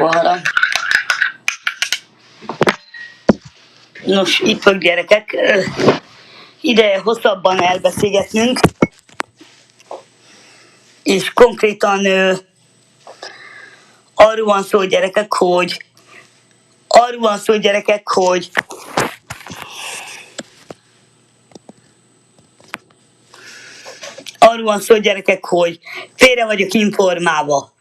poharam. Nos, itt vagy gyerekek, ideje hosszabban elbeszélgetnünk, és konkrétan arról van szó, gyerekek, hogy félre vagyok informálva,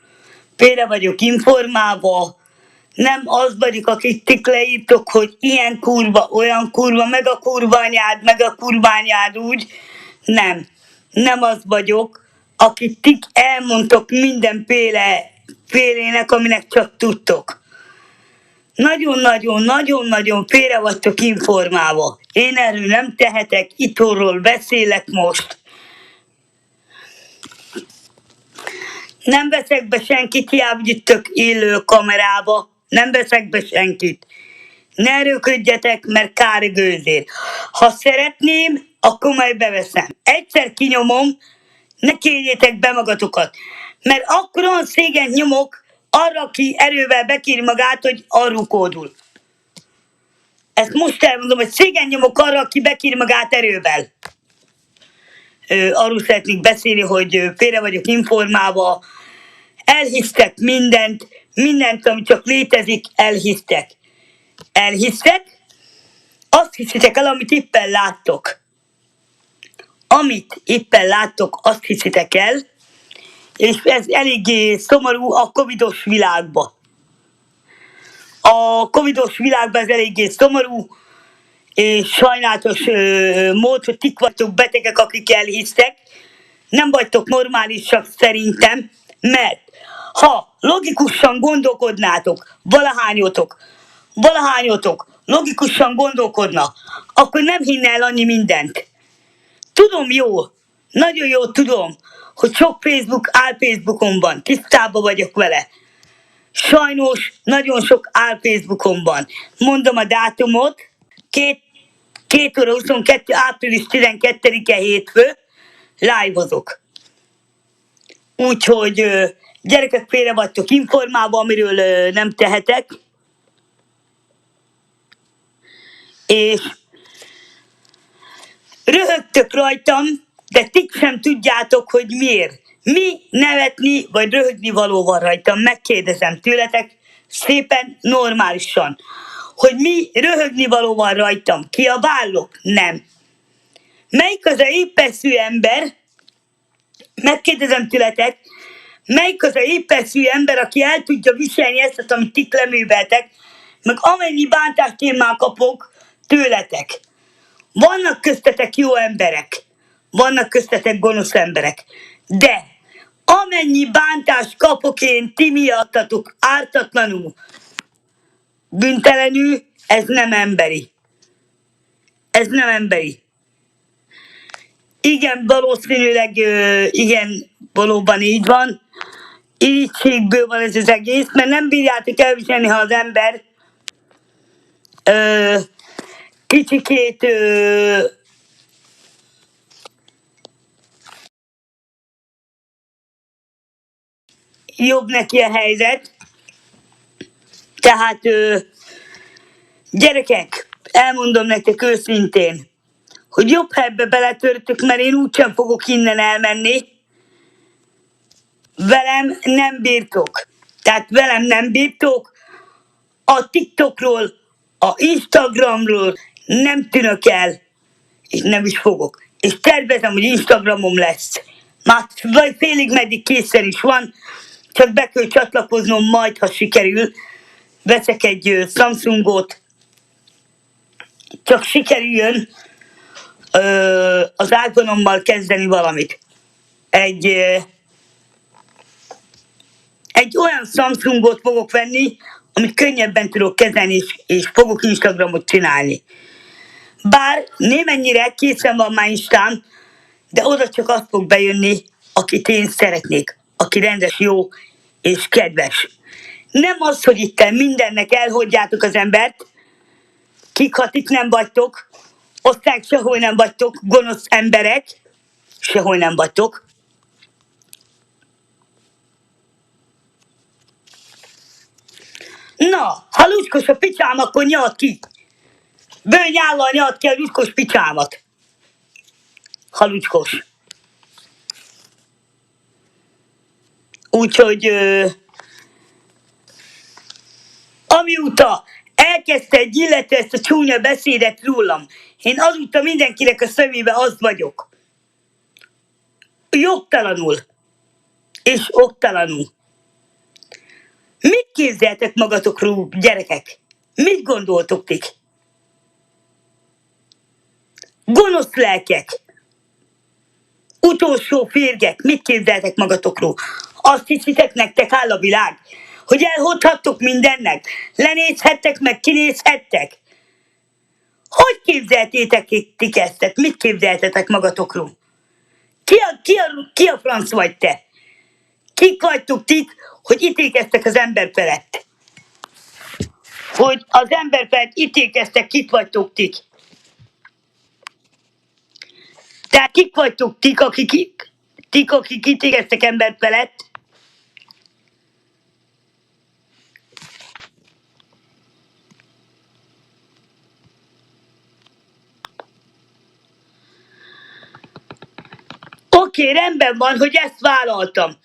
nem az vagyok, akit tik leírtok, hogy ilyen kurva, olyan kurva, meg a kurványád úgy. Nem az vagyok, akit tik elmondtok mindenfélének, aminek csak tudtok. Nagyon-nagyon félre vagytok informálva. Én erről nem tehetek, itthonról beszélek most. Nem veszek be senkit, hiába jöttök élő kamerába. Nem veszek be senkit. Ne erőködjetek, mert kár gőzér. Ha szeretném, akkor majd beveszem. Egyszer kinyomom, ne kérjétek be magatokat. Mert akkor olyan szégyent nyomok arra, aki erővel bekéri magát, hogy arrukódul. Ezt most elmondom, hogy szégyent nyomok arra, aki bekéri magát erővel. Arról szeretnék beszélni, hogy félre vagyok informálva. Elhisztek mindent, ami csak létezik, elhisztek. Azt hiszitek el, amit éppen láttok. Azt hiszitek el, és ez eléggé szomorú a covidos világban. A covidos világban ez eléggé szomorú, és sajnálatos mód, hogy tik vagytok betegek, akik elhisztek. Nem vagytok normálisak szerintem, mert ha logikusan gondolkodnátok, valahányotok logikusan gondolkodna, akkor nem hinne el annyi mindent. Tudom jól, nagyon jól tudom, hogy sok Facebookon van, tisztában vagyok vele. Sajnos nagyon sok Facebookon van. Mondom a dátumot, 2 óra 22. április 12-e hétfő, live-ozok. Úgyhogy gyerekek, félre vagytok informálva, amiről nem tehetek. És röhögtök rajtam, de tik sem tudjátok, hogy miért. Mi nevetni vagy röhögni való van rajtam? Megkérdezem tőletek szépen, normálisan. Hogy mi röhögni való van rajtam? Kiabálok? Nem. Melyik az a épeszű ember, megkérdezem tőletek, melyik az a épeszű ember, aki el tudja viselni ezt, amit tik leműveltek, meg amennyi bántást én már kapok tőletek. Vannak köztetek jó emberek, vannak köztetek gonosz emberek, de amennyi bántást kapok én ti miattatok ártatlanul, bűntelenül, ez nem emberi. Igen, valószínűleg, igen, valóban így van. Irítségből van ez az egész, mert nem bírjátok elviselni, ha az ember kicsikét jobb neki a helyzet. Tehát gyerekek, elmondom nektek őszintén, hogy jobb, ha ebbe beletörtök, mert én úgysem fogok innen elmenni. Velem nem bírtok. A TikTokról, a Instagramról nem tűnök el, és nem is fogok. És tervezem, hogy Instagramom lesz. Már vagy félig meddig készen is van, csak be kell csatlakoznom majd, ha sikerül. Veszek egy Samsungot, csak sikerüljön az iPhone-ommal kezdeni valamit. Egy olyan Samsungot fogok venni, amit könnyebben tudok kezelni, és fogok Instagramot csinálni. Bár némennyire készen van már Instám, de oda csak azt fog bejönni, akit én szeretnék, aki rendes, jó és kedves. Nem az, hogy itt mindennek elhagyjátok az embert, kik ha itt nem vagytok, osztályok sehol nem vagytok, gonosz emberek, sehol nem vagytok. Na, ha lucskos a picsám, akkor nyald ki. Bőnyállal nyald ki a lucskos picsámat. Ha lucskos. Úgyhogy amióta elkezdte egy illető ezt a csúnya beszédet rólam, én azóta mindenkinek a szemébe az vagyok. Jogtalanul. És oktalanul. Mit képzeltek magatokról, gyerekek? Mit gondoltok ti? Gonosz lelkek. Utolsó férgek. Mit képzeltek magatokról? Azt hiszitek, nektek áll a világ? Hogy elhordhattok mindennek? Lenézhettek, meg kinézhettek? Hogy képzeltétek ti ezt? Mit képzeltetek magatokról? Ki a franc vagy te? Kik vagytok ti, hogy ítélkeztek az ember felett? Hogy az ember felett ítélkeztek, kik vagytok ti? Tehát kik vagytok tik, akik ítélkeztek ember felett? Oké, rendben van, hogy ezt vállaltam.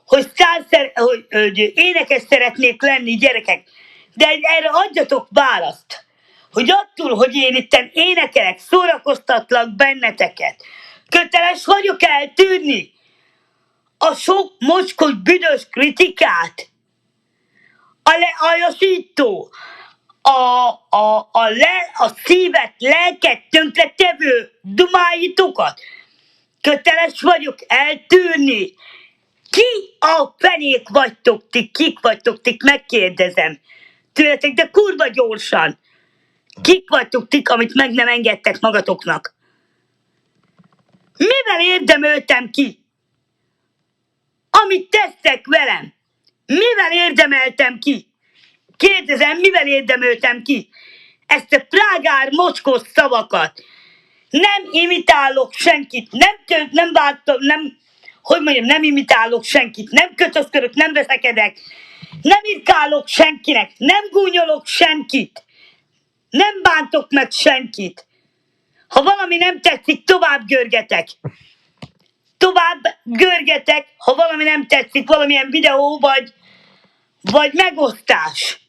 Hogy énekes szeretnék lenni, gyerekek. De erre adjatok választ. Hogy attól, hogy én itten énekelek, szórakoztatlak benneteket, köteles vagyok eltűrni a sok mocskos büdös kritikát, a leajasító, a szívet, lelket tönkretevő dumáitokat. Köteles vagyok eltűrni. Ki a fenék vagytok ti? Kik vagytok ti? Megkérdezem tőletek, de kurva gyorsan. Kik vagytok ti, amit meg nem engedtek magatoknak? Mivel érdemöltem ki? Amit tesztek velem? Mivel érdemeltem ki? Kérdezem, mivel érdemöltem ki? Ezt a prágár mocskos szavakat. Nem imitálok senkit, nem váltom, nem imitálok senkit, nem kötözködök, nem veszekedek, nem irkálok senkinek, nem gúnyolok senkit, nem bántok meg senkit. Ha valami nem tetszik, tovább görgetek. Ha valami nem tetszik, valamilyen videó vagy megosztás.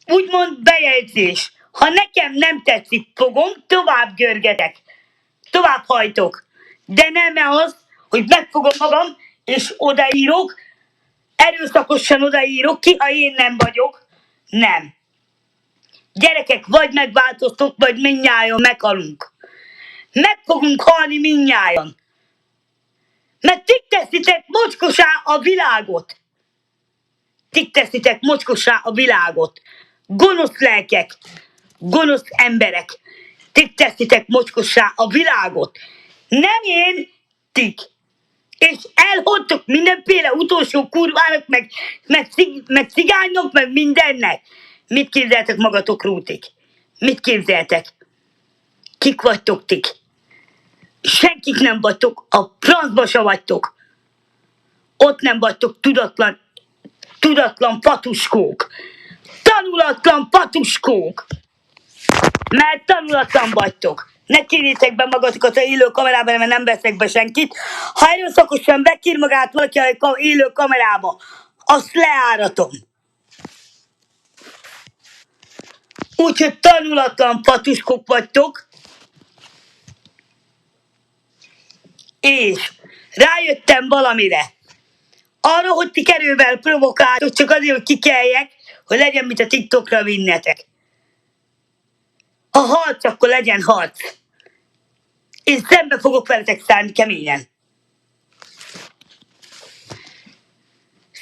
Úgymond bejegyzés. Ha nekem nem tetszik, fogom, tovább görgetek. Tovább hajtok. De nem az, hogy megfogom magam, és odaírok, erőszakosan odaírok ki, ha én nem vagyok. Nem. Gyerekek, vagy megváltoztok, vagy mindnyájan meghalunk. Meg fogunk halni mindnyájan. Mert ti teszitek mocskosá a világot. Ti teszitek mocskosá a világot. Gonosz lelkek, gonosz emberek. Ti teszitek mocskosá a világot. Nem én, tik. És elhordtok mindenféle utolsó kurvának, meg cigányok, meg mindennek. Mit képzeltek magatokról, tik? Mit képzeltek? Kik vagytok tik? Senkik nem vagytok, a francba se vagytok. Ott nem vagytok tudatlan patuskók. Tanulatlan patuskók. Mert tanulatlan vagytok. Ne kérjétek be magatokat a élő kamerában, mert nem veszek be senkit. Ha erőszakosan bekír magát valaki a élő kamerába, azt leáratom. Úgyhogy tanulatlan patuskók vagytok. És rájöttem valamire. Arra, hogy ti erővel provokáltok, csak azért, hogy kikeljek, hogy legyen mit a TikTokra vinnetek. Ha harc, akkor legyen harc. Én szembe fogok veletek szállni keményen.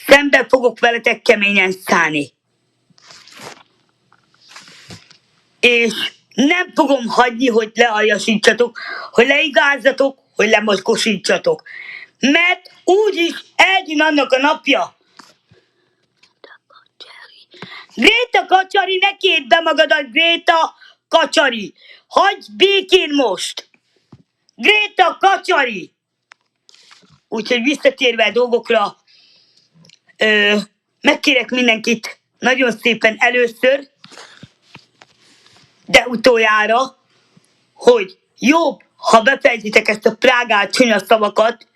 Szembe fogok veletek keményen szállni. És nem fogom hagyni, hogy lealjasítsatok, hogy leigázzatok, hogy lemocskosítsatok. Mert úgyis eljön annak a napja. Gréta Kacsari, ne kérd be magadat, Gréta Kacsari. Hagyj békén most. Gréta Kacsari. Úgyhogy visszatérve a dolgokra, megkérek mindenkit, nagyon szépen először, de utoljára, hogy jobb, ha befejezitek ezt a prágát csúnya szavakat,